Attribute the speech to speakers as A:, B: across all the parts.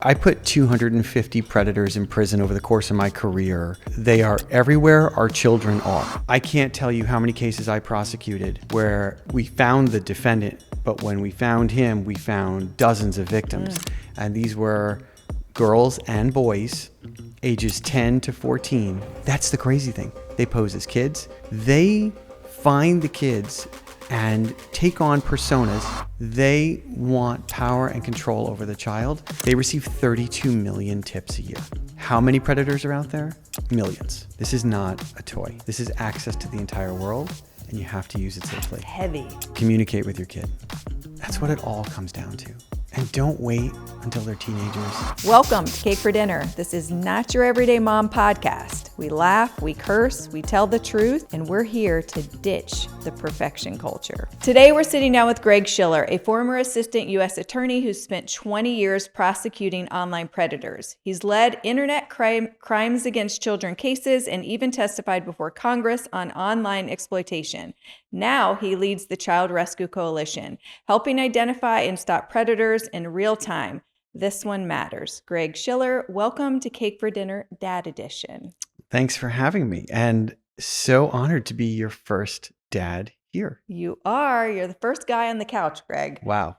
A: I put 250 predators in prison over the course of my career. They are everywhere our children are. I can't tell you how many cases I prosecuted where we found the defendant, but when we found him, we found dozens of victims. And these were girls and boys, ages 10 to 14. That's the crazy thing. They pose as kids. They find the kids and take on personas. They want power and control over the child. They receive 32 million tips a year. How many predators are out there? Millions. This is not a toy. This is access to the entire world, and you have to use it safely.
B: Heavy.
A: Communicate with your kid. That's what it all comes down to. And don't wait until they're teenagers.
B: Welcome to Cake for Dinner. This is not your everyday mom podcast. We laugh, we curse, we tell the truth, and we're here to ditch the perfection culture. Today, we're sitting down with Greg Schiller, a former assistant U.S. attorney who spent 20 years prosecuting online predators. He's led internet crimes against children cases and even testified before Congress on online exploitation. Now he leads the Child Rescue Coalition, helping identify and stop predators in real time. This one matters. Greg Schiller, welcome to Cake for Dinner Dad Edition.
A: Thanks for having me, and so honored to be your first dad here.
B: You are. You're the first guy on the couch, Greg.
A: Wow.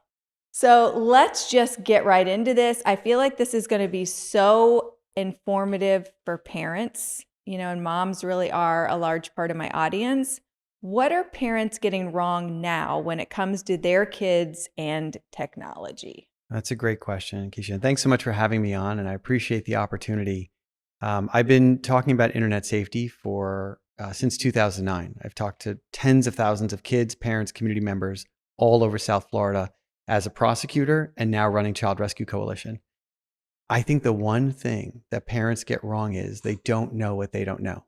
B: So let's just get right into this. I feel like this is going to be so informative for parents, and moms really are a large part of my audience. What are parents getting wrong now when it comes to their kids and technology?
A: That's a great question, Keisha. And thanks so much for having me on, and I appreciate the opportunity. I've been talking about internet safety for since 2009. I've talked to tens of thousands of kids, parents, community members all over South Florida as a prosecutor and now running Child Rescue Coalition. I think the one thing that parents get wrong is they don't know what they don't know.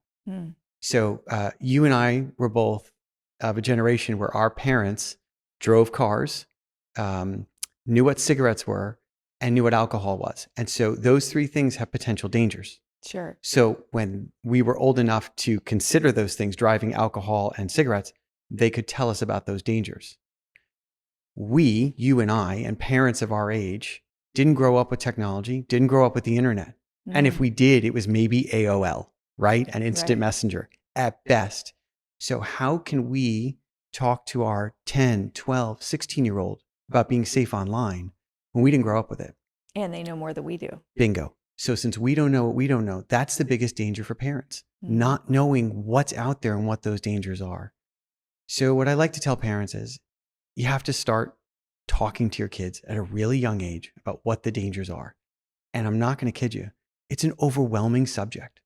A: So you and I were both of a generation where our parents drove cars, knew what cigarettes were, and knew what alcohol was. And so those three things have potential dangers.
B: Sure.
A: So when we were old enough to consider those things, driving, alcohol, and cigarettes, they could tell us about those dangers. We, you and I, and parents of our age, didn't grow up with technology, didn't grow up with the internet. And if we did, it was maybe AOL, right? An instant messenger at best. So how can we talk to our 10, 12, 16-year-old about being safe online when we didn't grow up with it?
B: And they know more than we do.
A: Bingo. So since we don't know what we don't know, that's the biggest danger for parents, not knowing what's out there and what those dangers are. So what I like to tell parents is you have to start talking to your kids at a really young age about what the dangers are. And I'm not going to kid you. It's an overwhelming subject.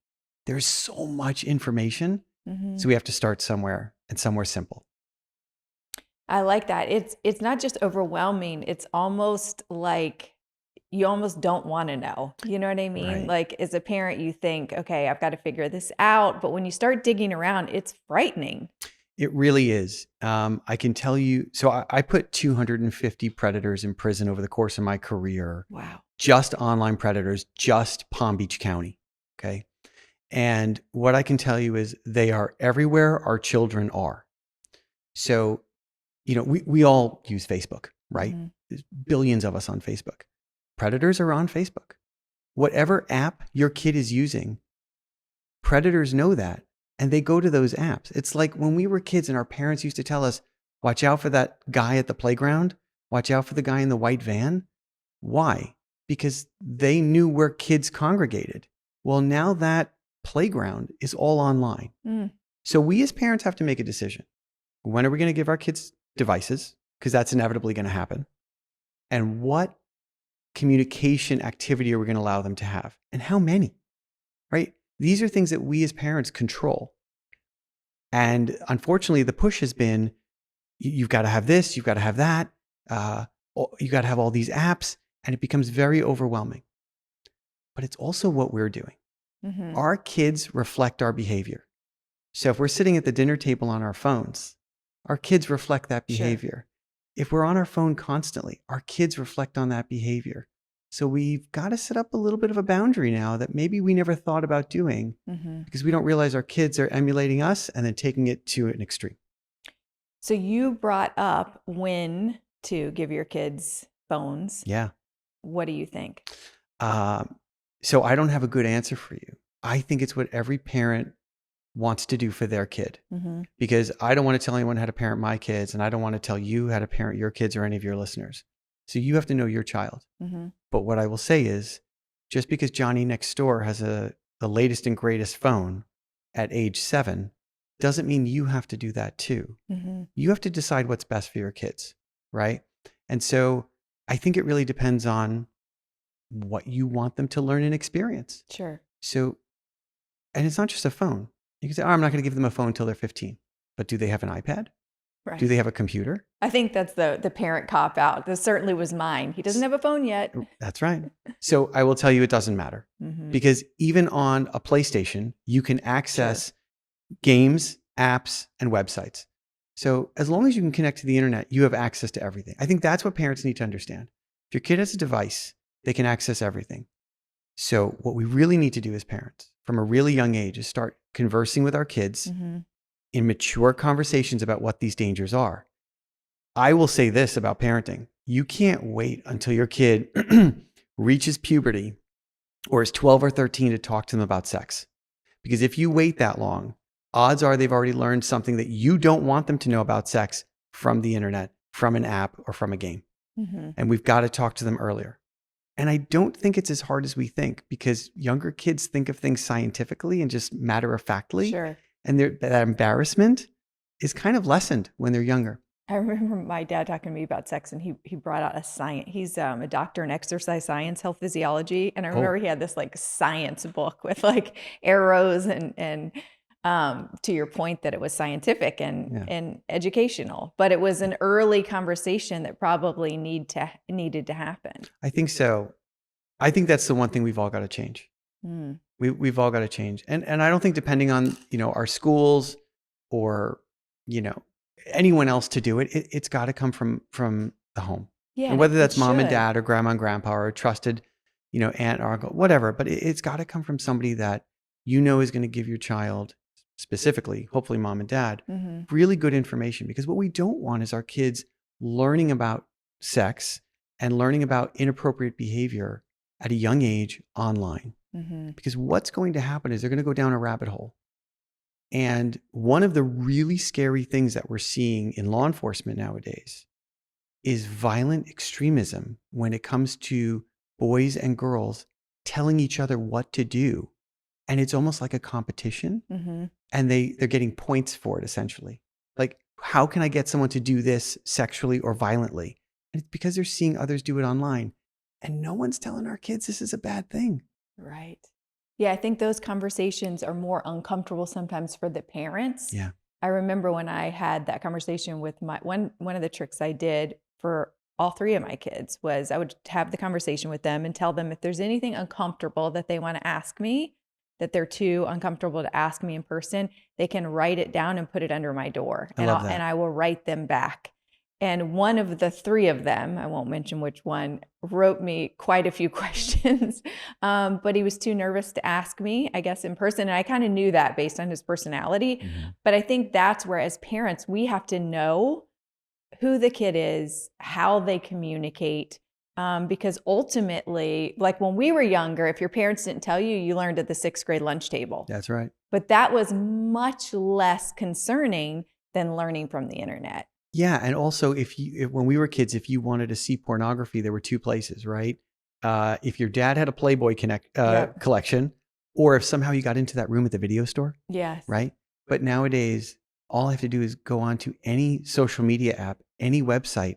A: There's so much information. So we have to start somewhere, and somewhere simple.
B: I like that. It's not just overwhelming. It's almost like you almost don't want to know. You know what I mean?
A: Right.
B: Like as a parent, you think, okay, I've got to figure this out. But when you start digging around, it's frightening.
A: It really is. I can tell you, so I put 250 predators in prison over the course of my career.
B: Wow.
A: Just online predators, just Palm Beach County. Okay. And what I can tell you is they are everywhere our children are. So, we all use Facebook, right? There's billions of us on Facebook. Predators are on Facebook. Whatever app your kid is using, predators know that, and they go to those apps. It's like when we were kids and our parents used to tell us, watch out for that guy at the playground. Watch out for the guy in the white van. Why? Because they knew where kids congregated. Well, now that playground is all online. So we as parents have to make a decision. When are we going to give our kids devices? Because that's inevitably going to happen. And what communication activity are we going to allow them to have? And how many? Right? These are things that we as parents control. And unfortunately, the push has been, you've got to have this, you've got to have that, you've got to have all these apps, and it becomes very overwhelming. But it's also what we're doing. Our kids reflect our behavior. So if we're sitting at the dinner table on our phones, our kids reflect that behavior. Sure. If we're on our phone constantly, our kids reflect on that behavior. So we've got to set up a little bit of a boundary now that maybe we never thought about doing because we don't realize our kids are emulating us and then taking it to an extreme.
B: So you brought up when to give your kids phones.
A: Yeah.
B: What do you think?
A: So I don't have a good answer for you. I think it's what every parent wants to do for their kid, because I don't want to tell anyone how to parent my kids, and I don't want to tell you how to parent your kids or any of your listeners. So you have to know your child. But what I will say is, just because Johnny next door has the latest and greatest phone at age 7 doesn't mean you have to do that too. You have to decide what's best for your kids, right? And so I think it really depends on what you want them to learn and experience.
B: Sure.
A: So, and it's not just a phone. You can say, oh, I'm not going to give them a phone until they're 15. But do they have an iPad?
B: Right.
A: Do they have a computer?
B: I think that's the parent cop out. This certainly was mine. He doesn't have a phone yet.
A: That's right. So I will tell you, it doesn't matter, because even on a PlayStation, you can access games, apps, and websites. So as long as you can connect to the internet, you have access to everything. I think that's what parents need to understand. If your kid has a device, they can access everything. So what we really need to do as parents from a really young age is start conversing with our kids in mature conversations about what these dangers are. I will say this about parenting. You can't wait until your kid reaches puberty or is 12 or 13 to talk to them about sex. Because if you wait that long, odds are they've already learned something that you don't want them to know about sex from the internet, from an app, or from a game. And we've got to talk to them earlier. And I don't think it's as hard as we think, because younger kids think of things scientifically and just matter-of-factly.
B: Sure.
A: And that embarrassment is kind of lessened when they're younger.
B: I remember my dad talking to me about sex, and he brought out a science. He's a doctor in exercise science, health physiology. And I remember he had this like science book with like arrows and to your point that it was scientific and educational, but it was an early conversation that probably needed to happen.
A: I think so. I think that's the one thing we've all got to change. We've all got to change. And I don't think, depending on, our schools or, anyone else to do it, it's got to come from the home.
B: Yeah.
A: And whether that's mom and dad or grandma and grandpa or a trusted, aunt or uncle, whatever, but it's got to come from somebody that is going to give your child, specifically, hopefully mom and dad, really good information. Because what we don't want is our kids learning about sex and learning about inappropriate behavior at a young age online. Because what's going to happen is they're going to go down a rabbit hole. And one of the really scary things that we're seeing in law enforcement nowadays is violent extremism when it comes to boys and girls telling each other what to do. And it's almost like a competition. And they're getting points for it, essentially. Like, how can I get someone to do this sexually or violently? And it's because they're seeing others do it online. And no one's telling our kids this is a bad thing.
B: Right. Yeah, I think those conversations are more uncomfortable sometimes for the parents.
A: Yeah.
B: I remember when I had that conversation with one of the tricks I did for all 3 of my kids was I would have the conversation with them and tell them if there's anything uncomfortable that they want to ask me, that they're too uncomfortable to ask me in person, they can write it down and put it under my door. And I will write them back. And one of the 3 of them, I won't mention which one, wrote me quite a few questions, but he was too nervous to ask me, I guess, in person. And I kind of knew that based on his personality. But I think that's where, as parents, we have to know who the kid is, how they communicate, because ultimately, like when we were younger, if your parents didn't tell you, you learned at the 6th grade lunch table.
A: That's right.
B: But that was much less concerning than learning from the internet.
A: Yeah. And also, when we were kids, if you wanted to see pornography, there were 2 places, right? If your dad had a Playboy collection, or if somehow you got into that room at the video store.
B: Yes.
A: Right. But nowadays, all I have to do is go on to any social media app, any website.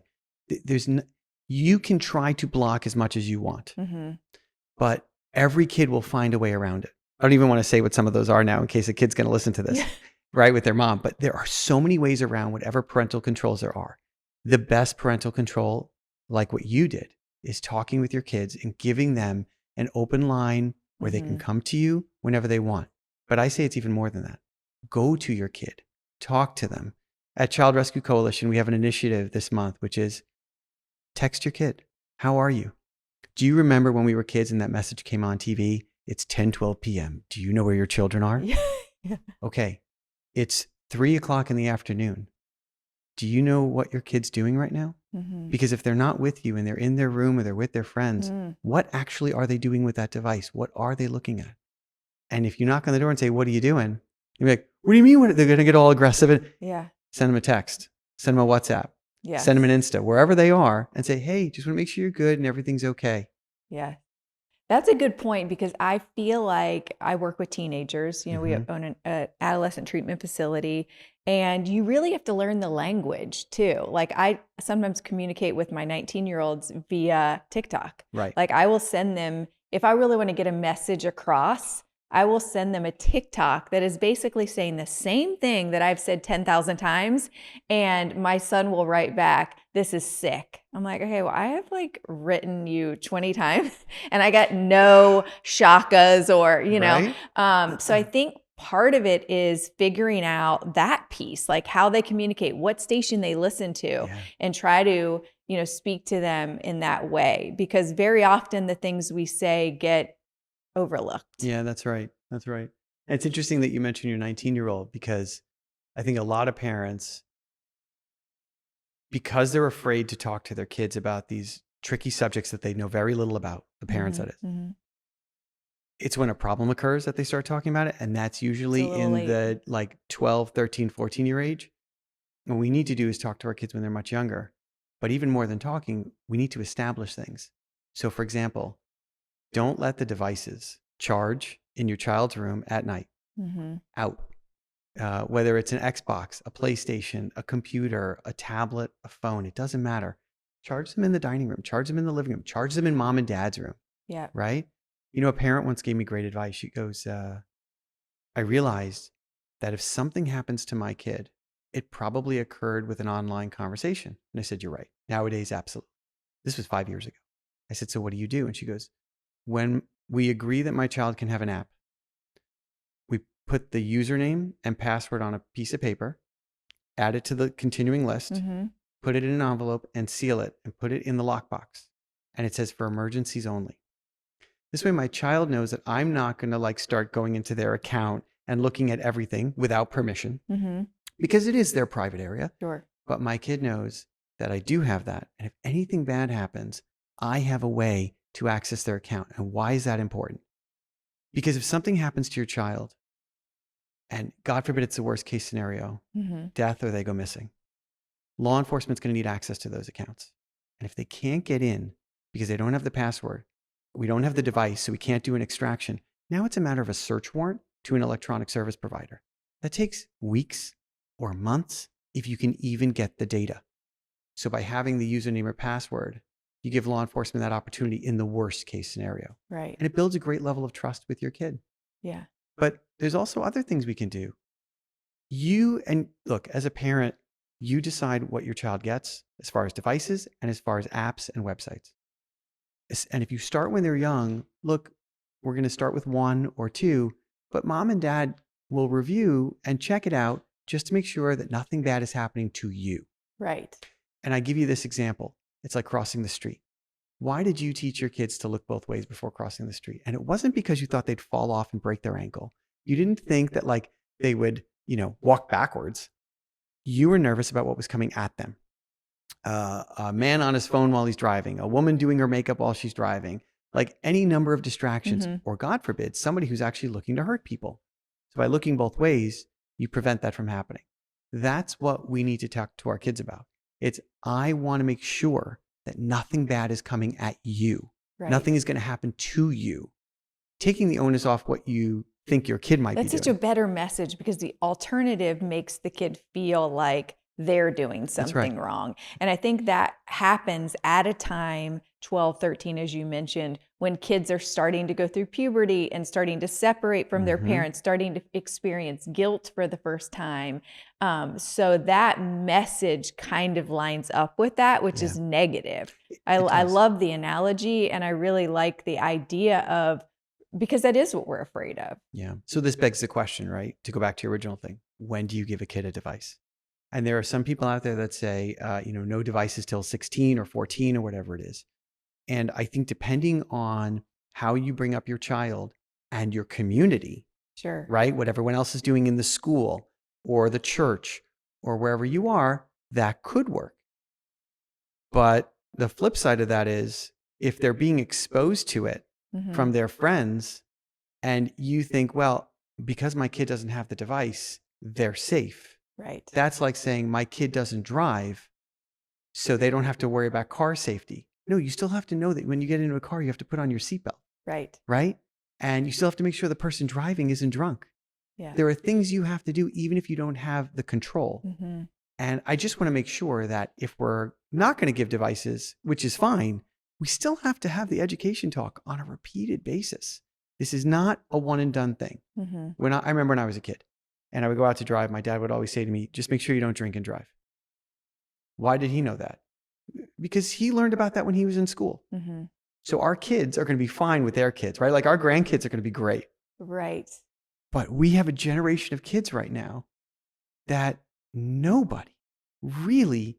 A: You can try to block as much as you want, but every kid will find a way around it. I don't even want to say what some of those are now in case a kid's going to listen to this. Right, with their mom. But there are so many ways around whatever parental controls there are. The best parental control, like what you did, is talking with your kids and giving them an open line where they can come to you whenever they want. But I say it's even more than that. Go to your kid, talk to them. At Child Rescue Coalition, we have an initiative this month, which is text your kid. How are you? Do you remember when we were kids and that message came on TV? It's 10:12 p.m. Do you know where your children are?
B: Yeah.
A: Okay. It's 3:00 in the afternoon. Do you know what your kid's doing right now?
B: Mm-hmm.
A: Because if they're not with you and they're in their room or they're with their friends, what actually are they doing with that device? What are they looking at? And if you knock on the door and say, what are you doing? You're like, what do you mean? They're going to get all aggressive. And
B: Yeah.
A: send them a text, send them a WhatsApp,
B: Yes.
A: send them an Insta, wherever they are, and say, hey, just want to make sure you're good and everything's okay.
B: Yeah. That's a good point, because I feel like I work with teenagers. You know, we own an adolescent treatment facility, and you really have to learn the language too. Like, I sometimes communicate with my 19-year-olds via TikTok.
A: Right.
B: Like, I will send them, if I really want to get a message across, I will send them a TikTok that is basically saying the same thing that I've said 10,000 times. And my son will write back, this is sick. I'm like, okay, well, I have like written you 20 times and I got no shakas or, you know.
A: Right?
B: So I think part of it is figuring out that piece, like how they communicate, what station they listen to,
A: Yeah.
B: and try to, you know, speak to them in that way. Because very often the things we say get overlooked.
A: Yeah, that's right. That's right. And it's interesting that you mentioned your 19-year-old, because I think a lot of parents, because they're afraid to talk to their kids about these tricky subjects that they know very little about, the parents that is, it's when a problem occurs that they start talking about it. And that's usually in
B: late.
A: the like 12, 13, 14-year age. What we need to do is talk to our kids when they're much younger. But even more than talking, we need to establish things. So for example, don't let the devices charge in your child's room at night. Out. Whether it's an Xbox, a PlayStation, a computer, a tablet, a phone, it doesn't matter. Charge them in the dining room, charge them in the living room, charge them in mom and dad's room.
B: Yeah.
A: Right? You know, a parent once gave me great advice. She goes, I realized that if something happens to my kid, it probably occurred with an online conversation. And I said, you're right. Nowadays, absolutely. This was 5 years ago. I said, so what do you do? And she goes, when we agree that my child can have an app, we put the username and password on a piece of paper, add it to the continuing list, put it in an envelope and seal it and put it in the lockbox. And it says for emergencies only. This way my child knows that I'm not going to like start going into their account and looking at everything without permission, because it is their private area.
B: Sure.
A: But my kid knows that I do have that. And if anything bad happens, I have a way to access their account. And why is that important? Because if something happens to your child, and God forbid it's the worst case scenario, death or they go missing, law enforcement's going to need access to those accounts. And if they can't get in because they don't have the password, we don't have the device, so we can't do an extraction, now it's a matter of a search warrant to an electronic service provider. That takes weeks or months if you can even get the data. So by having the username or password, you give law enforcement that opportunity in the worst case scenario.
B: Right.
A: And it builds a great level of trust with your kid.
B: Yeah.
A: But there's also other things we can do. And look, as a parent, you decide what your child gets as far as devices and as far as apps and websites. And if you start when they're young, look, we're going to start with 1 or 2, but mom and dad will review and check it out just to make sure that nothing bad is happening to you.
B: Right.
A: And I give you this example. It's like crossing the street. Why did you teach your kids to look both ways before crossing the street? And it wasn't because you thought they'd fall off and break their ankle. You didn't think that like they would, walk backwards. You were nervous about what was coming at them. A man on his phone while he's driving, a woman doing her makeup while she's driving, like any number of distractions, or God forbid, somebody who's actually looking to hurt people. So by looking both ways, you prevent that from happening. That's what we need to talk to our kids about. I want to make sure that nothing bad is coming at you. Right. Nothing is going to happen to you. Taking the onus off what you think your kid might be doing.
B: That's such a better message, because the alternative makes the kid feel like they're doing something wrong. And I think that happens at a time, 12, 13, as you mentioned, when kids are starting to go through puberty and starting to separate from their parents, starting to experience guilt for the first time. So that message kind of lines up with that, which is negative. I love the analogy, and I really like the idea of, because that is what we're afraid of.
A: Yeah. So this begs the question, right? To go back to your original thing, when do you give a kid a device? And there are some people out there that say, no devices till 16 or 14 or whatever it is. And I think depending on how you bring up your child and your community, right? What everyone else is doing in the school or the church or wherever you are, that could work. But the flip side of that is if they're being exposed to it from their friends and you think, well, because my kid doesn't have the device, they're safe.
B: Right.
A: That's like saying my kid doesn't drive, so they don't have to worry about car safety. No, you still have to know that when you get into a car, you have to put on your seatbelt.
B: Right.
A: Right? And you still have to make sure the person driving isn't drunk.
B: Yeah.
A: There are things you have to do even if you don't have the control. And I just want to make sure that if we're not going to give devices, which is fine, we still have to have the education talk on a repeated basis. This is not a one and done thing. I remember when I was a kid and I would go out to drive, my dad would always say to me, just make sure you don't drink and drive. Why did he know that? Because he learned about that when he was in school. So our kids are going to be fine with their kids, right? Like our grandkids are going to be great.
B: Right.
A: But we have a generation of kids right now that nobody really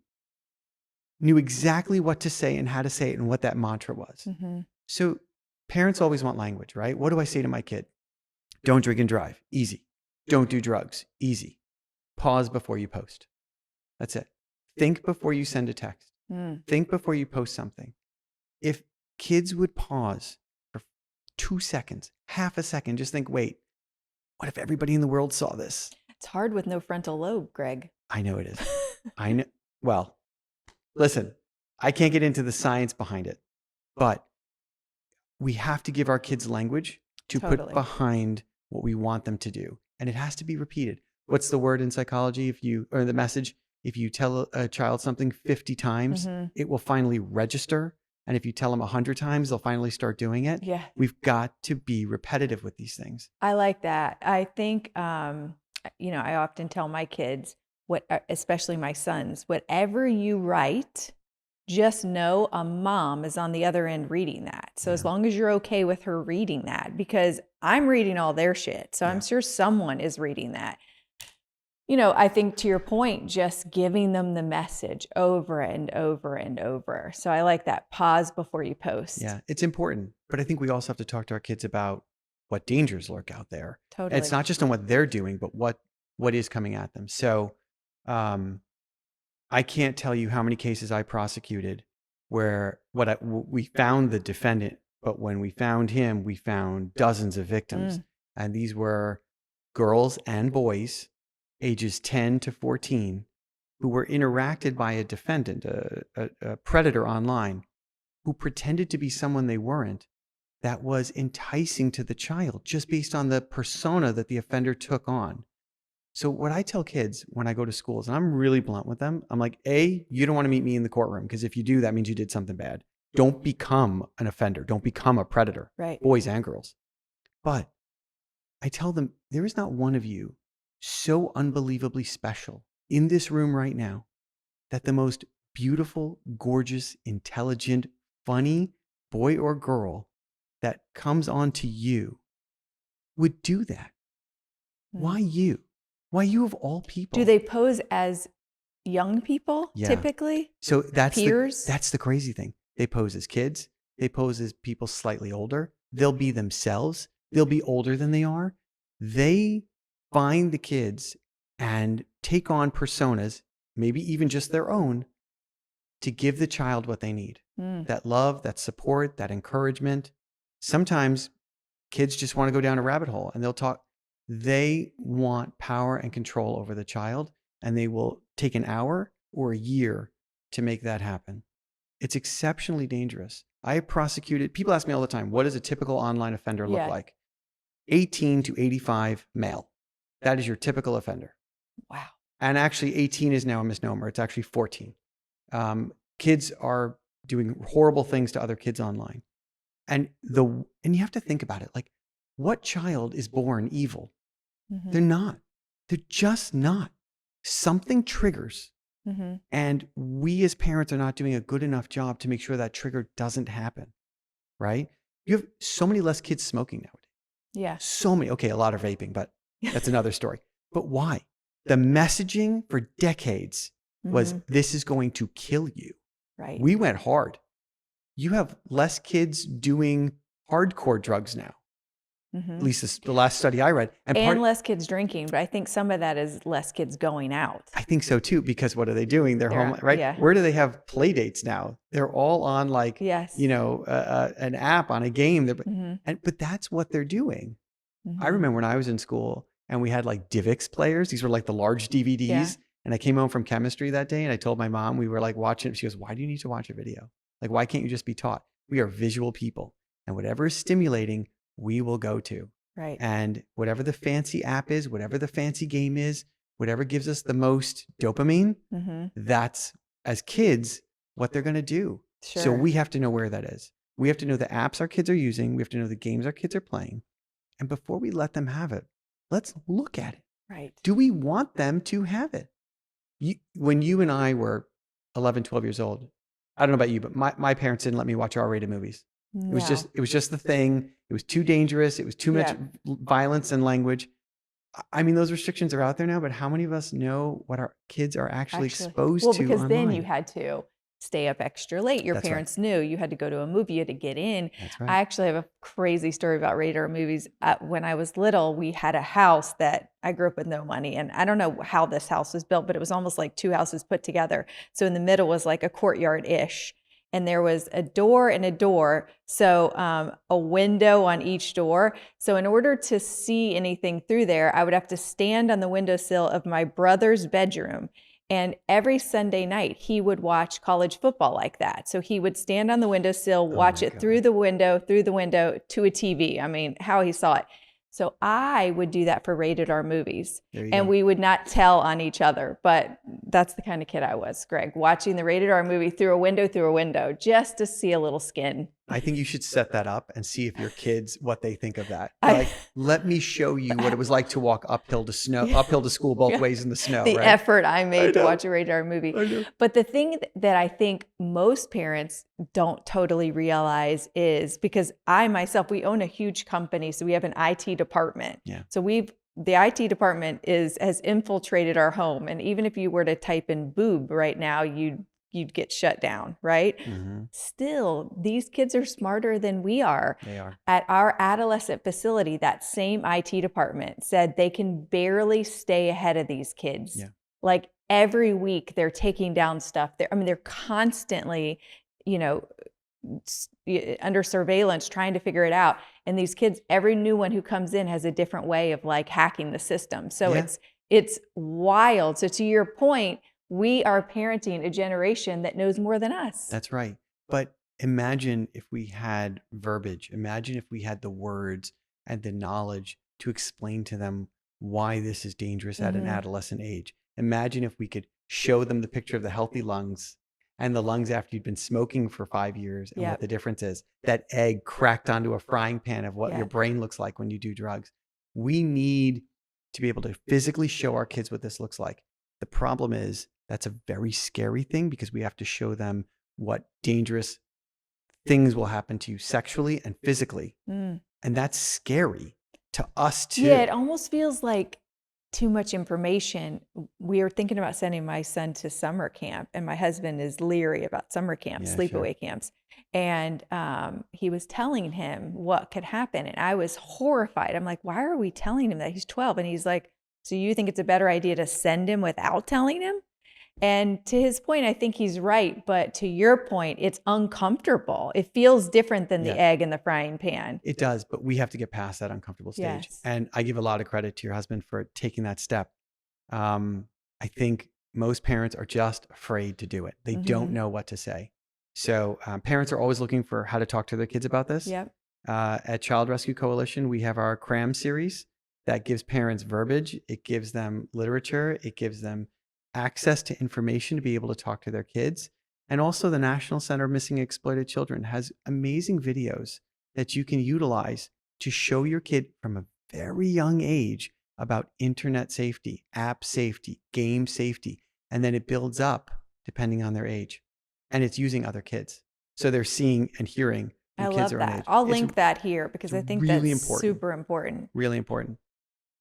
A: knew exactly what to say and how to say it and what that mantra was. So parents always want language, right? What do I say to my kid? Don't drink and drive. Easy. Don't do drugs. Easy. Pause before you post. That's it. Think before you send a text. Think before you post something. If kids would pause for 2 seconds, half a second, just think, wait, what if everybody in the world saw this?
B: It's hard with no frontal lobe, Greg.
A: I know it is. I know. Well, listen, I can't get into the science behind it, but we have to give our kids language to put behind what we want them to do. And it has to be repeated. What's the word in psychology? Or the message, if you tell a child something 50 times, it will finally register. And if you tell them 100 times, they'll finally start doing it.
B: Yeah.
A: We've got to be repetitive with these things.
B: I like that. I think, I often tell my kids, especially my sons, whatever you write, just know a mom is on the other end reading that. So as long as you're okay with her reading that, because I'm reading all their shit. So I'm sure someone is reading that. I think to your point, just giving them the message over and over and over. So I like that. Pause before you post.
A: Yeah, it's important. But I think we also have to talk to our kids about what dangers lurk out there.
B: Totally.
A: And it's not just on what they're doing, but what is coming at them. So I can't tell you how many cases I prosecuted where we found the defendant, but when we found him, we found dozens of victims. And these were girls and boys ages 10 to 14 who were interacted by a defendant, a predator online, who pretended to be someone they weren't, that was enticing to the child just based on the persona that the offender took on. So what I tell kids when I go to schools, and I'm really blunt with them, I'm like, A, you don't want to meet me in the courtroom, because if you do, that means you did something bad. Don't become an offender. Don't become a predator,
B: right?
A: Boys and girls. But I tell them, there is not one of you so unbelievably special in this room right now that the most beautiful, gorgeous, intelligent, funny boy or girl that comes onto you would do that. Why you? Why you of all people?
B: Do they pose as young people typically?
A: So that's
B: peers?
A: That's the crazy thing. They pose as kids. They pose as people slightly older. They'll be themselves. They'll be older than they are. They find the kids and take on personas, maybe even just their own, to give the child what they need. That love, that support, that encouragement. Sometimes kids just want to go down a rabbit hole and they'll talk. They want power and control over the child, and they will take an hour or a year to make that happen. It's exceptionally dangerous. I have prosecuted, people ask me all the time, what does a typical online offender look like? 18 to 85 male. That is your typical offender.
B: Wow. And
A: actually 18 is now a misnomer. It's actually 14. Kids are doing horrible things to other kids online. And you have to think about it. Like, what child is born evil? They're not. They're just not. Something triggers. And we as parents are not doing a good enough job to make sure that trigger doesn't happen. Right? You have so many less kids smoking nowadays.
B: Yeah.
A: So many. Okay, a lot of vaping, but that's another story. But why? The messaging for decades was, this is going to kill you.
B: Right.
A: We went hard. You have less kids doing hardcore drugs now. At least the last study I read.
B: And less kids drinking, but I think some of that is less kids going out.
A: I think so too, because what are they doing? They're home, right?
B: Yeah.
A: Where do they have play dates now? They're all on like,
B: Yes.
A: an app on a game. But that's what they're doing. I remember when I was in school and we had like DivX players. These were like the large DVDs.
B: Yeah.
A: And I came home from chemistry that day and I told my mom, we were like watching it. She goes, why do you need to watch a video? Like, why can't you just be taught? We are visual people, and whatever is stimulating, we will go to.
B: Right.
A: And whatever the fancy app is, whatever the fancy game is, whatever gives us the most dopamine, that's, as kids, what they're going to do.
B: Sure.
A: So we have to know where that is. We have to know the apps our kids are using. We have to know the games our kids are playing. And before we let them have it, let's look at it.
B: Right.
A: Do we want them to have it? When you and I were 11, 12 years old, I don't know about you, but my parents didn't let me watch R-rated movies.
B: No.
A: It was just the thing. It was too dangerous. It was too much violence and language. I mean, those restrictions are out there now, but how many of us know what our kids are actually exposed to
B: Well, because
A: online?
B: then you had to stay up extra late. Your
A: That's
B: parents knew you had to go to a movie, you had to get in.
A: That's right.
B: I actually have a crazy story about rated R movies. When I was little, we had a house that I grew up with no money. And I don't know how this house was built, but it was almost like two houses put together. So in the middle was like a courtyard-ish. And there was a door and a door, so a window on each door. So in order to see anything through there, I would have to stand on the windowsill of my brother's bedroom. And every Sunday night, he would watch college football like that. So he would stand on the windowsill, watch it through the window to a TV. I mean, how he saw it. So I would do that for rated R movies, and we would not tell on each other. But that's the kind of kid I was, Greg, watching the rated R movie through a window, just to see a little skin.
A: I think you should set that up and see if your kids, what they think of that. Like, let me show you what it was like to walk uphill to school both ways in the snow.
B: The
A: right?
B: effort I made to watch a rated R movie. But the thing that I think most parents don't totally realize is, because we own a huge company, so we have an IT department.
A: Yeah.
B: So the IT department has infiltrated our home, and even if you were to type in boob right now, you'd get shut down, right? Still, these kids are smarter than we are.
A: They are.
B: At our adolescent facility, that same IT department said they can barely stay ahead of these kids.
A: Yeah.
B: Like every week they're taking down stuff. They're constantly, under surveillance trying to figure it out. And these kids, every new one who comes in has a different way of like hacking the system. So it's wild. So to your point, we are parenting a generation that knows more than us.
A: That's right. But imagine if we had verbiage. Imagine if we had the words and the knowledge to explain to them why this is dangerous at an adolescent age. Imagine if we could show them the picture of the healthy lungs and the lungs after you've been smoking for 5 years and what the difference is. That egg cracked onto a frying pan of what your brain looks like when you do drugs. We need to be able to physically show our kids what this looks like. The problem is, that's a very scary thing, because we have to show them what dangerous things will happen to you sexually and physically. And that's scary to us too.
B: Yeah, it almost feels like too much information. We are thinking about sending my son to summer camp, and my husband is leery about summer camps, sleepaway camps. And he was telling him what could happen. And I was horrified. I'm like, why are we telling him that? He's 12. And he's like, so you think it's a better idea to send him without telling him? And to his point, I think he's right. But to your point, it's uncomfortable. It feels different than the egg in the frying pan.
A: It does, but we have to get past that uncomfortable stage.
B: Yes.
A: And I give a lot of credit to your husband for taking that step. I think most parents are just afraid to do it. They don't know what to say. So parents are always looking for how to talk to their kids about this.
B: Yep.
A: At Child Rescue Coalition, we have our CRAM series that gives parents verbiage. It gives them literature. It gives them access to information to be able to talk to their kids. And also the National Center of Missing and Exploited Children has amazing videos that you can utilize to show your kid from a very young age about internet safety, app safety, game safety. And then it builds up depending on their age. And it's using other kids. So they're seeing and hearing
B: I
A: when
B: love
A: kids are
B: that.
A: age.
B: I'll link that here because I think
A: really
B: that's
A: important.
B: super important.
A: Really important.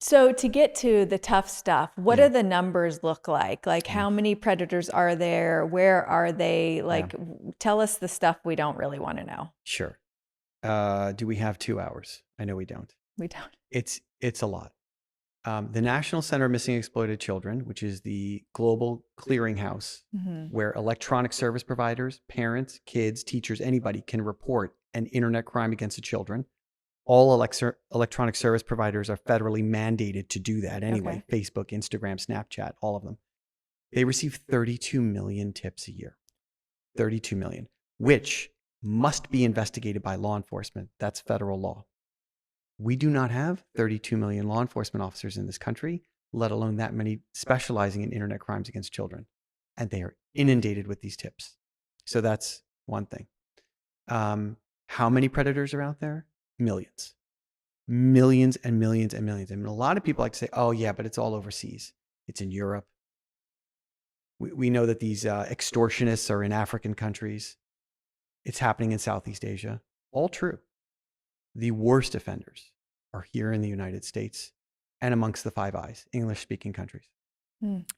B: So to get to the tough stuff, what do the numbers look like? Like how many predators are there? Where are they? Like tell us the stuff we don't really want to know.
A: Sure. Do we have 2 hours? I know we don't.
B: We don't.
A: It's a lot. The National Center of Missing and Exploited Children, which is the global clearinghouse where electronic service providers, parents, kids, teachers, anybody can report an internet crime against the children. All electronic service providers are federally mandated to do that anyway.
B: Okay.
A: Facebook, Instagram, Snapchat, all of them. They receive 32 million tips a year. 32 million, which must be investigated by law enforcement. That's federal law. We do not have 32 million law enforcement officers in this country, let alone that many specializing in internet crimes against children. And they are inundated with these tips. So that's one thing. How many predators are out there? Millions. Millions and millions and millions. I mean, a lot of people like to say, oh, yeah, but it's all overseas. It's in Europe. We know that these extortionists are in African countries. It's happening in Southeast Asia. All true. The worst offenders are here in the United States and amongst the Five Eyes, English-speaking countries.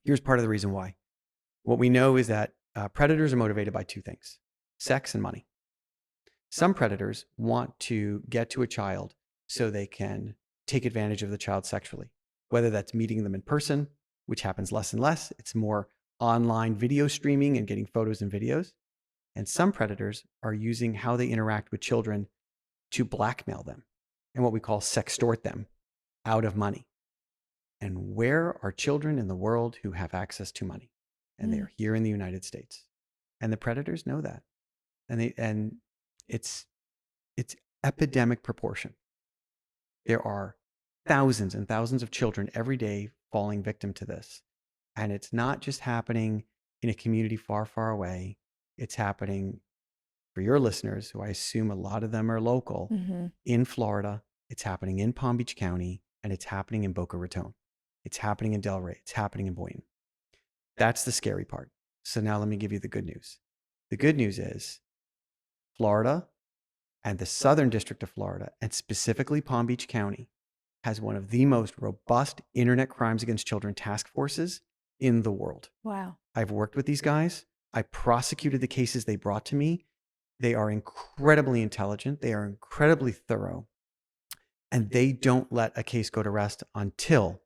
A: Here's part of the reason why. What we know is that predators are motivated by two things: sex and money. Some predators want to get to a child so they can take advantage of the child sexually, whether that's meeting them in person, which happens less and less. It's more online video streaming and getting photos and videos. And some predators are using how they interact with children to blackmail them and what we call sextort them out of money. And where are children in the world who have access to money? And they are here in the United States. And the predators know that. And it's epidemic proportion. There are thousands and thousands of children every day falling victim to this. And it's not just happening in a community far, far away. It's happening, for your listeners, who I assume a lot of them are local, in Florida. It's happening in Palm Beach County, and it's happening in Boca Raton. It's happening in Delray. It's happening in Boynton. That's the scary part. So now let me give you the good news. The good news is Florida and the Southern District of Florida, and specifically Palm Beach County, has one of the most robust internet crimes against children task forces in the world.
B: Wow.
A: I've worked with these guys. I prosecuted the cases they brought to me. They are incredibly intelligent. They are incredibly thorough. And they don't let a case go to rest until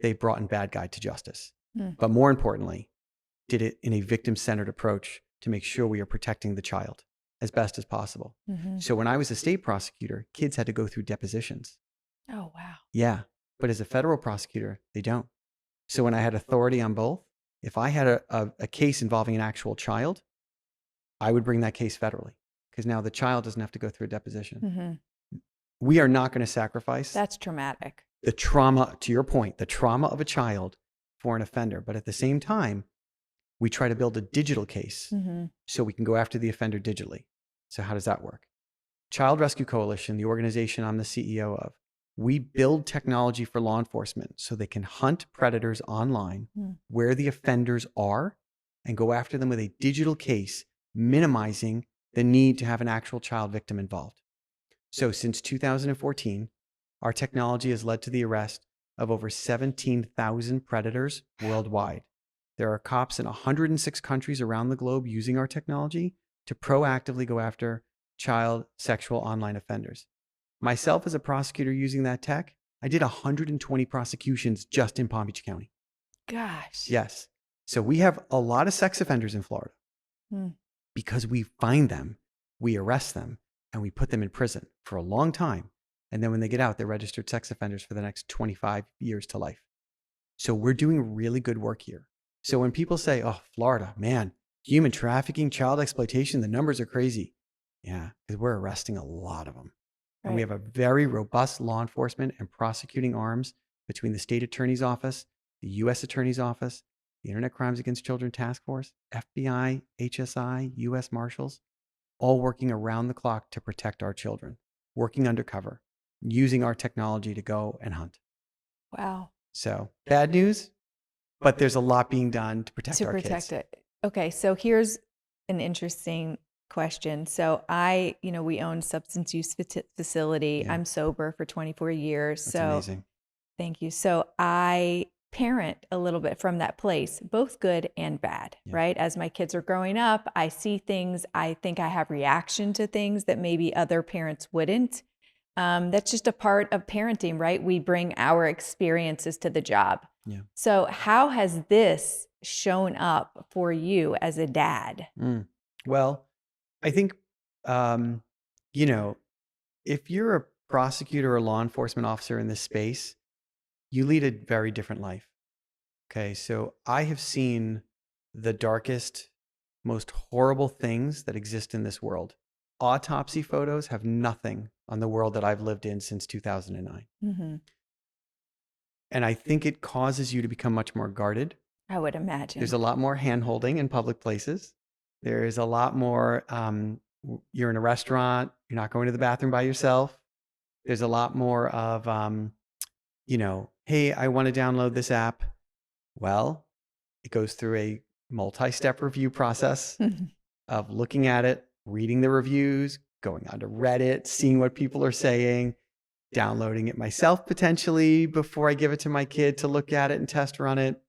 A: they've brought in bad guy to justice. But more importantly, did it in a victim-centered approach to make sure we are protecting the child as best as possible. So when I was a state prosecutor, kids had to go through depositions.
B: Oh, wow.
A: Yeah. But as a federal prosecutor, they don't. So when I had authority on both, if I had a case involving an actual child, I would bring that case federally, because now the child doesn't have to go through a deposition. We are not going to sacrifice
B: That's traumatic.
A: the trauma, to your point, the trauma of a child for an offender. But at the same time, we try to build a digital case so we can go after the offender digitally. So how does that work? Child Rescue Coalition, the organization I'm the CEO of, we build technology for law enforcement so they can hunt predators online where the offenders are and go after them with a digital case, minimizing the need to have an actual child victim involved. So since 2014, our technology has led to the arrest of over 17,000 predators worldwide. There are cops in 106 countries around the globe using our technology to proactively go after child sexual online offenders. Myself as a prosecutor using that tech, I did 120 prosecutions just in Palm Beach County.
B: Gosh.
A: Yes. So we have a lot of sex offenders in Florida because we find them, we arrest them, and we put them in prison for a long time. And then when they get out, they're registered sex offenders for the next 25 years to life. So we're doing really good work here. So when people say, oh, Florida, man, human trafficking, child exploitation, the numbers are crazy. Yeah, because we're arresting a lot of them. And we have a very robust law enforcement and prosecuting arms between the state attorney's office, the U.S. attorney's office, the Internet Crimes Against Children Task Force, FBI, HSI, U.S. Marshals, all working around the clock to protect our children, working undercover, using our technology to go and hunt.
B: Wow.
A: So bad news, but there's a lot being done to protect our kids.
B: it. Okay, so here's an interesting question. So we own a substance use facility.
A: Yeah.
B: I'm sober for 24 years.
A: That's
B: so
A: amazing.
B: Thank you. So I parent a little bit from that place, both good and bad, right? As my kids are growing up, I see things, I think I have reaction to things that maybe other parents wouldn't. That's just a part of parenting, right? We bring our experiences to the job.
A: Yeah.
B: So how has this shown up for you as a dad?
A: Well, I think, um, you know, if you're a prosecutor or law enforcement officer in this space, you lead a very different life. Okay. So I have seen the darkest, most horrible things that exist in this world. Autopsy photos have nothing on the world that I've lived in since 2009.
B: Mm-hmm.
A: And I think it causes you to become much more guarded.
B: I would imagine.
A: There's a lot more hand holding in public places. There is a lot more, you're in a restaurant, you're not going to the bathroom by yourself. There's a lot more of, hey, I want to download this app. Well, it goes through a multi-step review process of looking at it, reading the reviews, going onto Reddit, seeing what people are saying, downloading it myself potentially before I give it to my kid to look at it and test run it.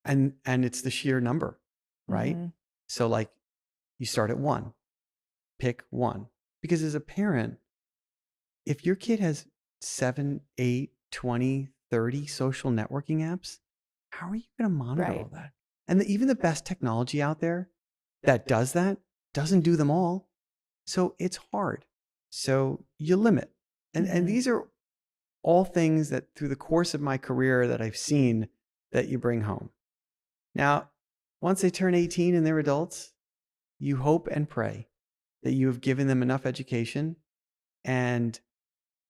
A: And it's the sheer number, right?
B: Mm-hmm.
A: So like you start at 1, pick 1. Because as a parent, if your kid has 7, 8, 20, 30 social networking apps, how are you going to monitor all that? And even the best technology out there that does that doesn't do them all. So it's hard. So you limit. And these are all things that through the course of my career that I've seen that you bring home. Now, once they turn 18 and they're adults, you hope and pray that you have given them enough education and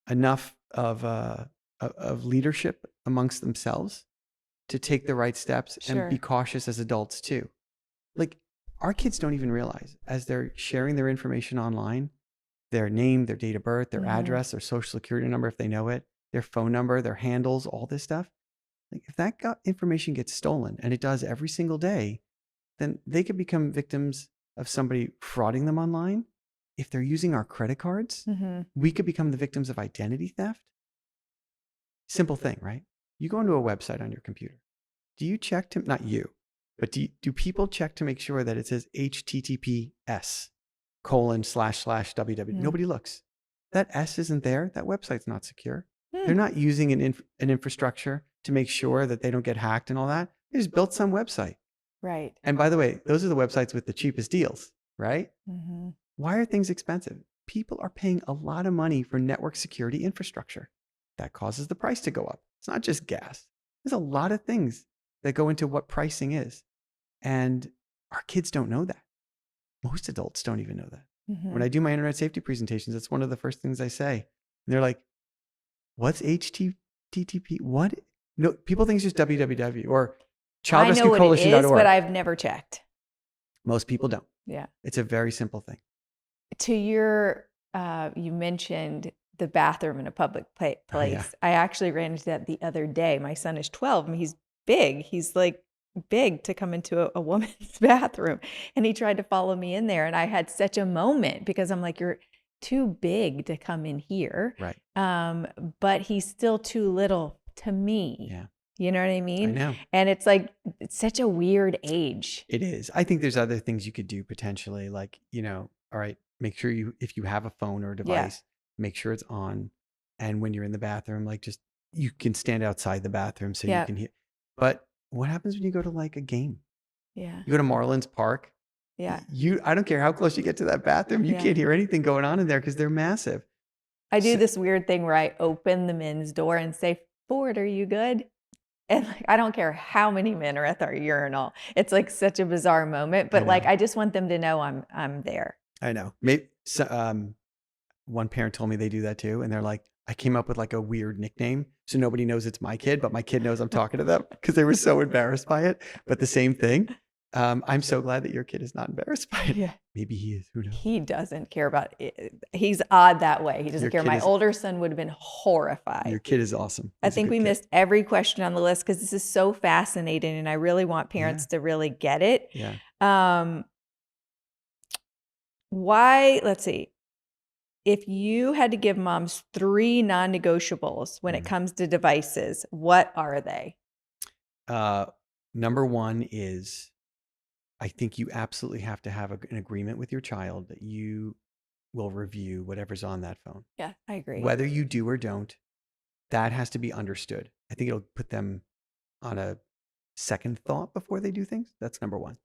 A: enough of leadership amongst themselves to take the right steps and be cautious as adults too. Like our kids don't even realize as they're sharing their information online, their name, their date of birth, their address, their social security number, if they know it, their phone number, their handles, all this stuff. Like if that information gets stolen, and it does every single day, then they could become victims of somebody frauding them online. If they're using our credit cards, we could become the victims of identity theft. Simple thing, right? You go into a website on your computer. Do you check to, not you, but do people check to make sure that it says HTTPS : //www? Nobody looks. That S isn't there. That website's not secure. They're not using an infrastructure to make sure that they don't get hacked and all that. They just built some website.
B: Right.
A: And by the way, those are the websites with the cheapest deals, right? Why are things expensive? People are paying a lot of money for network security infrastructure. That causes the price to go up. It's not just gas. There's a lot of things that go into what pricing is. And our kids don't know that. Most adults don't even know that. When I do my internet safety presentations, that's one of the first things I say. And they're like, what's HTTP? What? No, people think it's just www or childrescuecoalition.org.
B: I know what it is, but I've never checked.
A: Most people don't.
B: Yeah.
A: It's a very simple thing.
B: To your, you mentioned the bathroom in a public place.
A: Yeah.
B: I actually ran into that the other day. My son is 12 and he's big. He's like big to come into a woman's bathroom. And he tried to follow me in there. And I had such a moment because I'm like, you're too big to come in here.
A: Right.
B: But he's still too little to me.
A: Yeah.
B: You know what I mean?
A: I know.
B: And it's like, it's such a weird age.
A: It is. I think there's other things you could do potentially, like, all right, make sure if you have a phone or a device, make sure it's on. And when you're in the bathroom, like just, you can stand outside the bathroom so you can hear. But what happens when you go to like a game?
B: Yeah.
A: You go to Marlins Park.
B: Yeah.
A: I don't care how close you get to that bathroom. You can't hear anything going on in there because they're massive.
B: I do this weird thing where I open the men's door and say, Ford, are you good? And like, I don't care how many men are at our urinal. It's like such a bizarre moment, but like, I just want them to know I'm there.
A: I know. Maybe one parent told me they do that too. And they're like, I came up with like a weird nickname so nobody knows it's my kid, but my kid knows I'm talking to them because they were so embarrassed by it. But the same thing. I'm so glad that your kid is not embarrassed by it.
B: Yeah.
A: Maybe he is. Who knows?
B: He doesn't care about it. He's odd that way. He doesn't care. My older son would have been horrified.
A: Your kid is awesome.
B: I think we missed every question on the list because this is so fascinating and I really want parents to really get it.
A: Yeah.
B: Let's see. If you had to give moms 3 non-negotiables when it comes to devices, what are they?
A: Number 1 is, I think you absolutely have to have an agreement with your child that you will review whatever's on that phone.
B: Yeah, I agree.
A: Whether you do or don't, that has to be understood. I think it'll put them on a second thought before they do things. That's number one.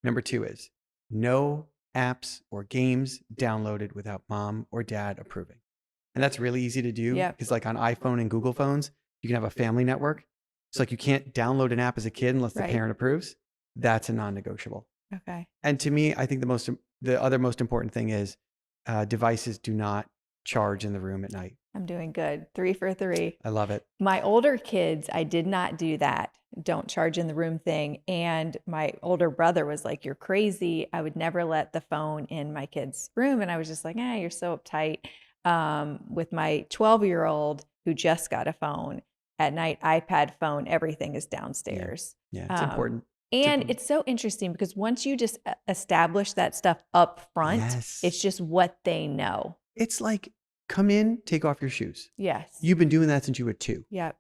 A: Number two is no apps or games downloaded without mom or dad approving. And that's really easy to do
B: Yep.
A: because like on iPhone and Google phones, you can have a family network. It's like you can't download an app as a kid unless the
B: Right.
A: parent approves. That's a non-negotiable.
B: Okay.
A: And to me, I think the other most important thing is devices do not charge in the room at night.
B: I'm doing good. 3 for 3.
A: I love it.
B: My older kids, I did not do that. Don't charge in the room thing. And my older brother was like, you're crazy. I would never let the phone in my kid's room. And I was just like, you're so uptight. With my 12-year-old who just got a phone at night, iPad, phone, everything is downstairs.
A: Yeah, it's important.
B: And it's so interesting because once you just establish that stuff up front,
A: Yes.
B: it's just what they know.
A: It's like, come in, take off your shoes.
B: Yes.
A: You've been doing that since you were 2.
B: Yep.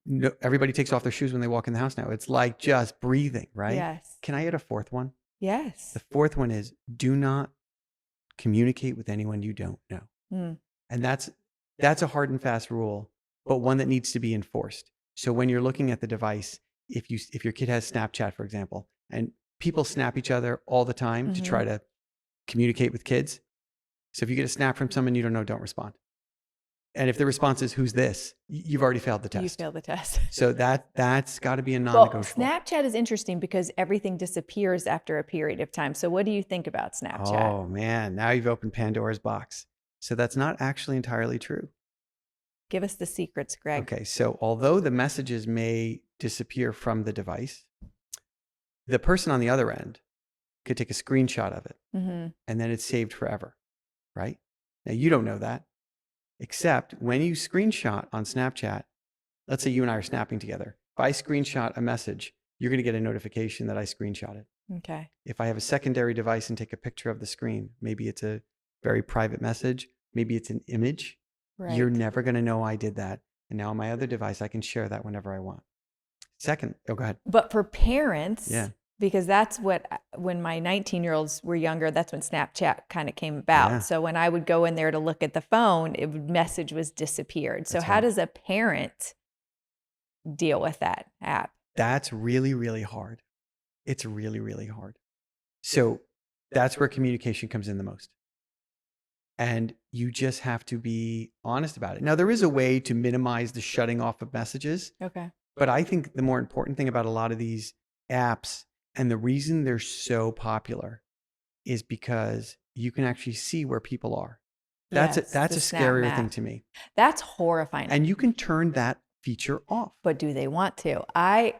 A: No, everybody takes off their shoes when they walk in the house now. It's like just breathing, right?
B: Yes.
A: Can I add a fourth one?
B: Yes.
A: The fourth one is do not communicate with anyone you don't know.
B: Mm.
A: And that's a hard and fast rule, but one that needs to be enforced. So when you're looking at the device, if your kid has Snapchat, for example, and people snap each other all the time to try to communicate with kids. So if you get a snap from someone you don't know, don't respond. And if the response is, who's this? You've already failed the test.
B: You failed the test.
A: So that's got to be a non-negotiable.
B: Well, Snapchat is interesting because everything disappears after a period of time. So what do you think about Snapchat?
A: Oh, man. Now you've opened Pandora's box. So that's not actually entirely true.
B: Give us the secrets, Greg.
A: Okay. So although the messages may disappear from the device, the person on the other end could take a screenshot of it and then it's saved forever, right? Now you don't know that, except when you screenshot on Snapchat, let's say you and I are snapping together. If I screenshot a message, you're going to get a notification that I screenshot it.
B: Okay.
A: If I have a secondary device and take a picture of the screen, maybe it's a very private message, maybe it's an image,
B: Right.
A: you're never going to know I did that. And now on my other device, I can share that whenever I want. Second, go ahead.
B: But for parents,
A: Yeah.
B: because that's when my 19-year-olds were younger, that's when Snapchat kind of came about.
A: Yeah.
B: So when I would go in there to look at the phone, message was disappeared. So
A: That's
B: how
A: right.
B: does a parent deal with that app?
A: That's really, really hard. It's really, really hard. So that's where communication comes in the most. And you just have to be honest about it. Now, there is a way to minimize the shutting off of messages,
B: Okay.
A: but I think the more important thing about a lot of these apps and the reason they're so popular is because you can actually see where people are. That's
B: Yes,
A: a
B: the Snap
A: scarier
B: Map.
A: thing to me.
B: That's horrifying.
A: And you can turn that feature off.
B: But do they want to? I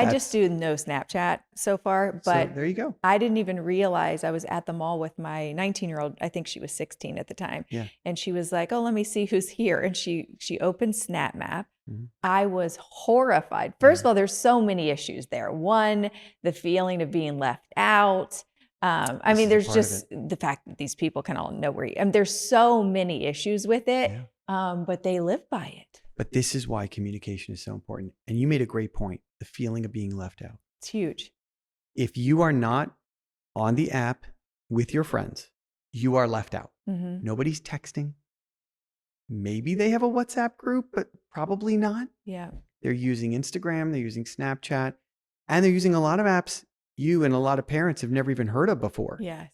B: just do no Snapchat so far, but
A: so there you go.
B: I didn't even realize I was at the mall with my 19-year-old. I think she was 16 at the time.
A: Yeah.
B: And she was like, oh, let me see who's here. And she opened Snap Map.
A: Mhm.
B: I was horrified. First of all, there's so many issues there. One, the feeling of being left out. I
A: This
B: mean,
A: is
B: there's
A: part of
B: just the fact that these people can all know where you, there's so many issues with it, but they live by it.
A: But this is why communication is so important. And you made a great point, the feeling of being left out.
B: It's huge.
A: If you are not on the app with your friends, you are left out.
B: Mm-hmm.
A: Nobody's texting. Maybe they have a WhatsApp group, but probably not.
B: Yeah.
A: They're using Instagram, they're using Snapchat, and they're using a lot of apps you and a lot of parents have never even heard of before.
B: Yes.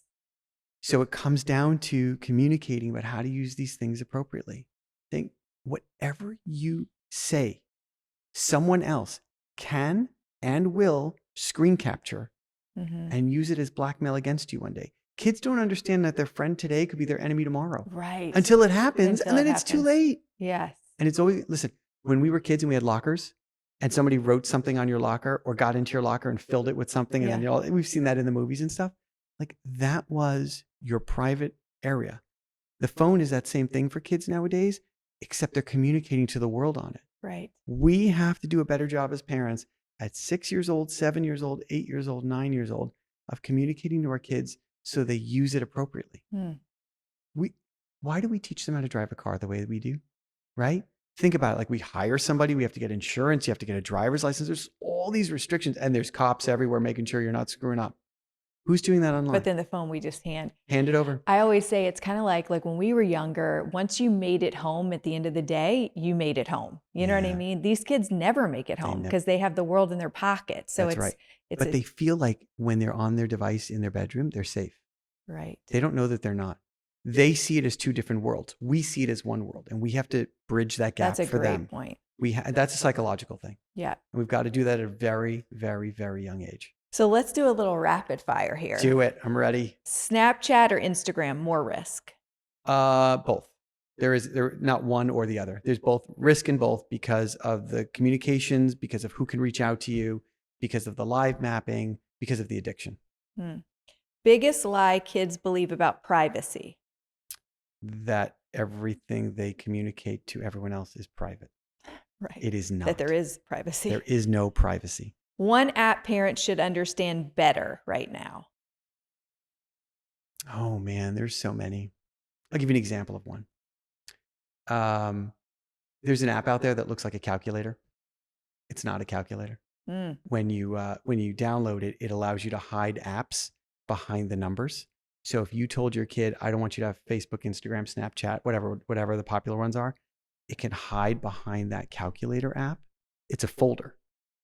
A: So it comes down to communicating about how to use these things appropriately. Think whatever you say, someone else can and will screen capture and use it as blackmail against you one day. Kids don't understand that their friend today could be their enemy tomorrow.
B: Right.
A: Until it happens, and then it's too late.
B: Yes.
A: And it's always, listen, when we were kids and we had lockers and somebody wrote something on your locker or got into your locker and filled it with something, and then we've seen that in the movies and stuff. Like that was your private area. The phone is that same thing for kids nowadays, except they're communicating to the world on it.
B: Right.
A: We have to do a better job as parents at 6 years old, 7 years old, 8 years old, 9 years old of communicating to our kids so they use it appropriately. Why do we teach them how to drive a car the way that we do? Right? Think about it. Like we hire somebody, we have to get insurance, you have to get a driver's license. There's all these restrictions and there's cops everywhere making sure you're not screwing up. Who's doing that online?
B: But then the phone we just hand
A: it over.
B: I always say it's kind of like when we were younger, once you made it home at the end of the day, you made it home. You know what I
A: Yeah.
B: mean? These kids never make it home because they have the world in their pocket. So
A: That's right.
B: it's
A: But they feel like when they're on their device in their bedroom, they're safe.
B: right.
A: They don't know that they're not. They see it as two different worlds. We see it as one world, and we have to bridge that gap
B: That's a
A: for
B: great
A: them.
B: point.
A: That's a psychological thing.
B: Yeah.
A: And we've got to do that at a very, very, very young age.
B: So let's do a little rapid fire here.
A: Do it. I'm ready.
B: Snapchat or Instagram, more risk?
A: Both. There not one or the other. There's both risk in both because of the communications, because of who can reach out to you, because of the live mapping, because of the addiction.
B: Biggest lie kids believe about privacy?
A: That everything they communicate to everyone else is private.
B: Right.
A: It is not.
B: That there is privacy.
A: There is no privacy.
B: One app parents should understand better right now.
A: Oh man, there's so many. I'll give you an example of one. There's an app out there that looks like a calculator. It's not a calculator. When you download it, it allows you to hide apps behind the numbers. So if you told your kid, I don't want you to have Facebook, Instagram, Snapchat, whatever the popular ones are, it can hide behind that calculator app. It's a folder,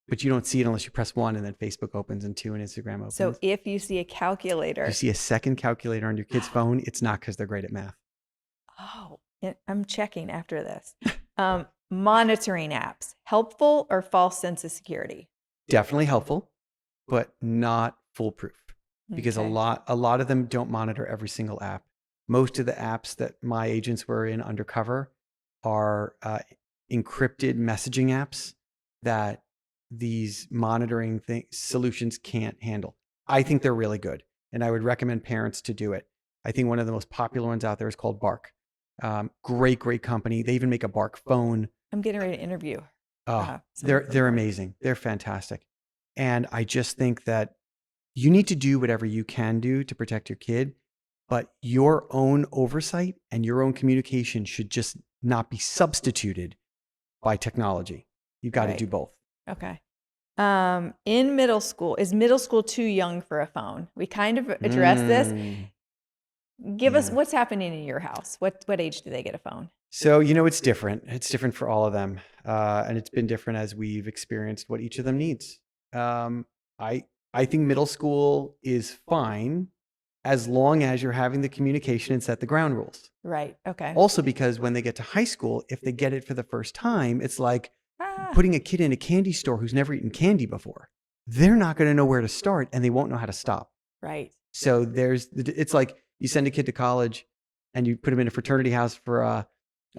A: but you don't see it unless you press 1 and then Facebook opens and 2 and Instagram opens.
B: So if you see a calculator,
A: you see a second calculator on your kid's phone, it's not because they're great at math.
B: Oh, I'm checking after this. Monitoring apps, helpful or false sense of security?
A: Definitely helpful, but not foolproof because
B: Okay.
A: a lot of them don't monitor every single app. Most of the apps that my agents were in undercover are encrypted messaging apps that these monitoring solutions can't handle. I think they're really good, and I would recommend parents to do it. I think one of the most popular ones out there is called Bark. Great company. They even make a Bark phone.
B: I'm getting ready to interview.
A: They're amazing. They're fantastic. And I just think that you need to do whatever you can do to protect your kid, but your own oversight and your own communication should just not be substituted by technology. You've got to do both.
B: Okay. In middle school, is middle school too young for a phone? We kind of addressed this. Give us what's happening in your house. What age do they get a phone?
A: So, it's different. It's different for all of them. And it's been different as we've experienced what each of them needs. I think middle school is fine as long as you're having the communication and set the ground rules.
B: Right. Okay.
A: Also, because when they get to high school, if they get it for the first time, it's like putting a kid in a candy store who's never eaten candy before. They're not going to know where to start and they won't know how to stop.
B: Right.
A: So it's like you send a kid to college and you put him in a fraternity house for a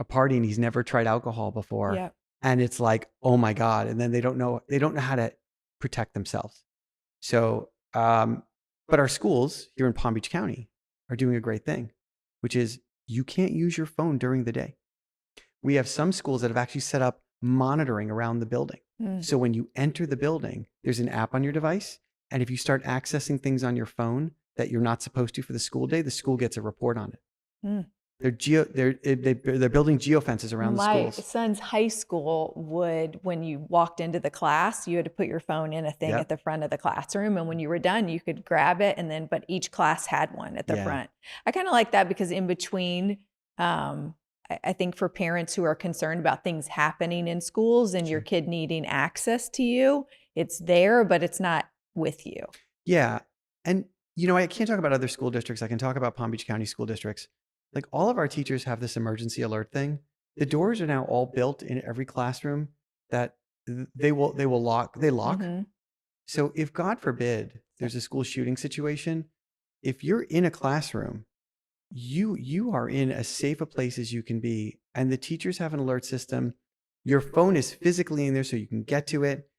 A: party and he's never tried alcohol before.
B: Yep.
A: And it's like, oh my God. And then they don't know how to protect themselves. So, but our schools here in Palm Beach County are doing a great thing, which is you can't use your phone during the day. We have some schools that have actually set up monitoring around the building. So when you enter the building, there's an app on your device. And if you start accessing things on your phone that you're not supposed to for the school day, the school gets a report on it. They're building geofences around the schools.
B: My son's high school when you walked into the class, you had to put your phone in a thing at the front of the classroom. And when you were done, you could grab it. But each class had one at the front. I kind of like that because in between, I think for parents who are concerned about things happening in schools and your kid needing access to you, it's there, but it's not with you.
A: Yeah. And, I can't talk about other school districts. I can talk about Palm Beach County school districts. Like all of our teachers have this emergency alert thing. The doors are now all built in every classroom that they will lock. They lock. So if God forbid there's a school shooting situation, if you're in a classroom, you are in as safe a place as you can be. And the teachers have an alert system. Your phone is physically in there so you can get to it.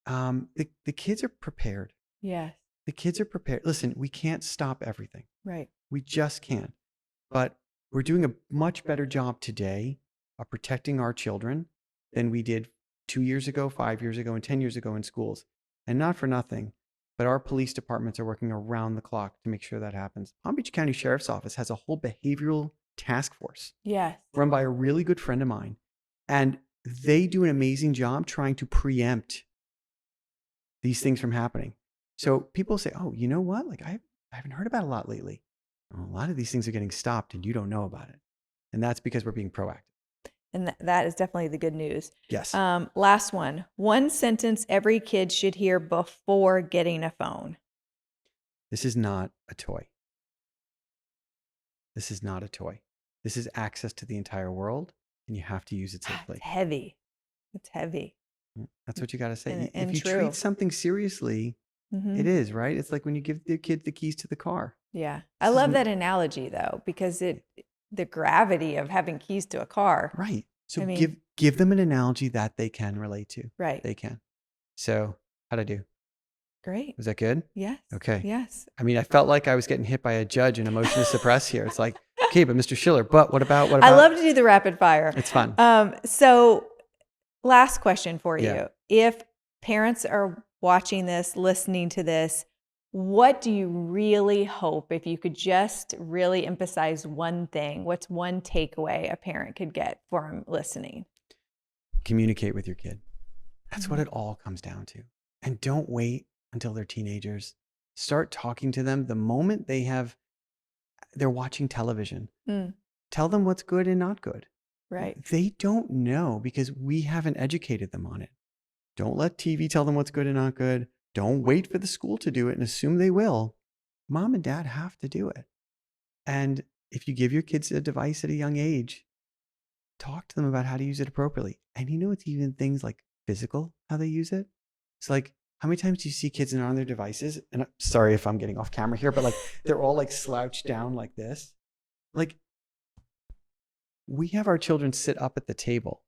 A: The kids are prepared.
B: Yes.
A: The kids are prepared. Listen, we can't stop everything.
B: Right.
A: We just can't. But we're doing a much better job today of protecting our children than we did 2 years ago, 5 years ago, and 10 years ago in schools. And not for nothing, but our police departments are working around the clock to make sure that happens. Palm Beach County Sheriff's Office has a whole behavioral task force run by a really good friend of mine. And they do an amazing job trying to preempt these things from happening. So people say, oh, you know what? Like I haven't heard about it a lot lately. Well, a lot of these things are getting stopped and you don't know about it. And that's because we're being proactive.
B: And that is definitely the good news.
A: Yes.
B: Last one sentence every kid should hear before getting a phone.
A: This is not a toy. This is not a toy. This is access to the entire world, and you have to use it safely.
B: It's heavy. It's heavy.
A: That's what you got to say.
B: And
A: if you
B: true.
A: treat something seriously, it is, right? It's like when you give the kid the keys to the car.
B: Yeah. I love that analogy, though, because the gravity of having keys to a car.
A: Right. So give them an analogy that they can relate to.
B: Right.
A: They can. So how'd I do?
B: Great.
A: Was that good?
B: Yes.
A: Okay.
B: Yes.
A: I mean, I felt like I was getting hit by a judge and a motion to suppress here. It's like, okay, but Mr. Schiller, but what about?
B: I love to do the rapid fire.
A: It's fun.
B: So last question for you.
A: Yeah.
B: If parents are watching this, listening to this, what do you really hope, if you could just really emphasize one thing, what's one takeaway a parent could get from listening?
A: Communicate with your kid. That's what it all comes down to. And don't wait until they're teenagers. Start talking to them the moment they're watching television. Tell them what's good and not good.
B: Right.
A: They don't know because we haven't educated them on it. Don't let TV tell them what's good and not good. Don't wait for the school to do it and assume they will. Mom and dad have to do it. And if you give your kids a device at a young age, talk to them about how to use it appropriately. And it's even things like physical, how they use it. It's like, how many times do you see kids on their devices? And I'm sorry if I'm getting off camera here, but like they're all like slouched down like this. Like, we have our children sit up at the table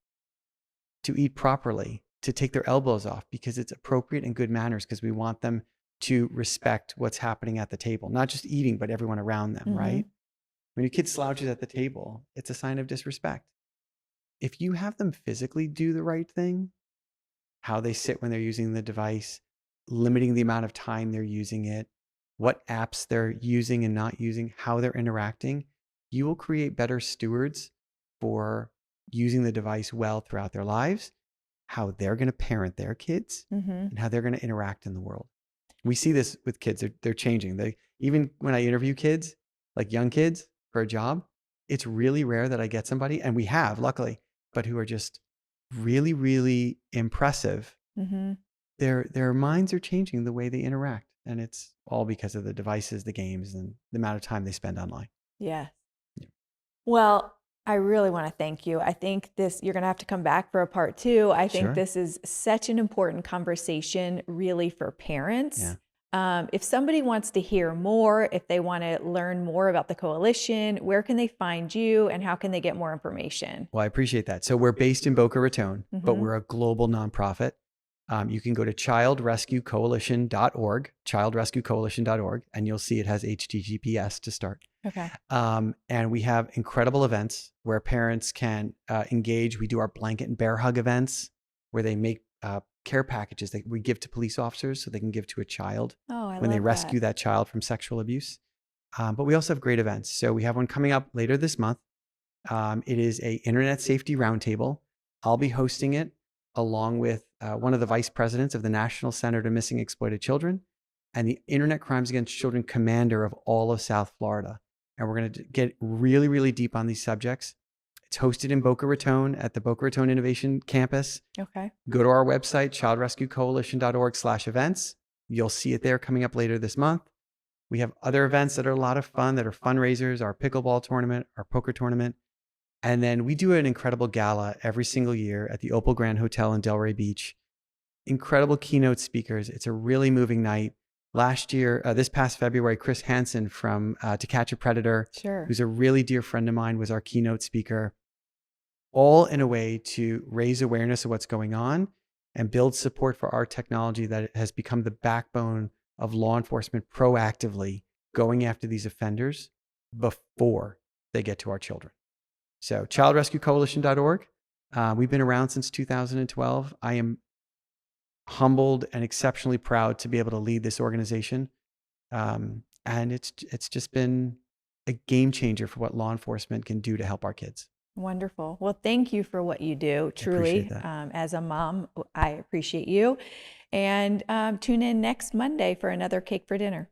A: to eat properly, to take their elbows off because it's appropriate and good manners, because we want them to respect what's happening at the table, not just eating, but everyone around them, right? When your kid slouches at the table, it's a sign of disrespect. If you have them physically do the right thing, how they sit when they're using the device, limiting the amount of time they're using it, what apps they're using and not using, how they're interacting, you will create better stewards for using the device well throughout their lives, how they're going to parent their kids, and how they're going to interact in the world. We see this with kids. They're changing. Even when I interview kids, like young kids for a job, it's really rare that I get somebody, and we have, luckily, but who are just really, really impressive. Their minds are changing the way they interact. And it's all because of the devices, the games, and the amount of time they spend online.
B: Yeah. Well, I really want to thank you. I think you're going to have to come back for a part 2. I think this is such an important conversation, really, for parents. If somebody wants to hear more, if they want to learn more about the coalition, where can they find you and how can they get more information?
A: Well, I appreciate that. So we're based in Boca Raton, but we're a global nonprofit. You can go to childrescuecoalition.org, and you'll see it has HTTPS to start.
B: Okay.
A: And we have incredible events where parents can engage. We do our blanket and bear hug events where they make care packages that we give to police officers so they can give to a child when they rescue that child from sexual abuse. But we also have great events. So we have one coming up later this month. It is a internet safety roundtable. I'll be hosting it along with one of the vice presidents of the National Center to Missing Exploited Children and the Internet Crimes Against Children commander of all of South Florida. And we're going to get really, really deep on these subjects. It's hosted in Boca Raton at the Boca Raton Innovation Campus.
B: Okay.
A: Go to our website, childrescuecoalition.org/events. You'll see it there coming up later this month. We have other events that are a lot of fun, that are fundraisers, our pickleball tournament, our poker tournament. And then we do an incredible gala every single year at the Opal Grand Hotel in Delray Beach. Incredible keynote speakers. It's a really moving night. Last year, this past February, Chris Hansen from To Catch a Predator, who's a really dear friend of mine, was our keynote speaker, all in a way to raise awareness of what's going on and build support for our technology that has become the backbone of law enforcement proactively going after these offenders before they get to our children. So childrescuecoalition.org. We've been around since 2012. I am humbled and exceptionally proud to be able to lead this organization. And it's just been a game changer for what law enforcement can do to help our kids.
B: Wonderful. Well, thank you for what you do. Truly, as a mom, I appreciate you. And tune in next Monday for another Cake for Dinner.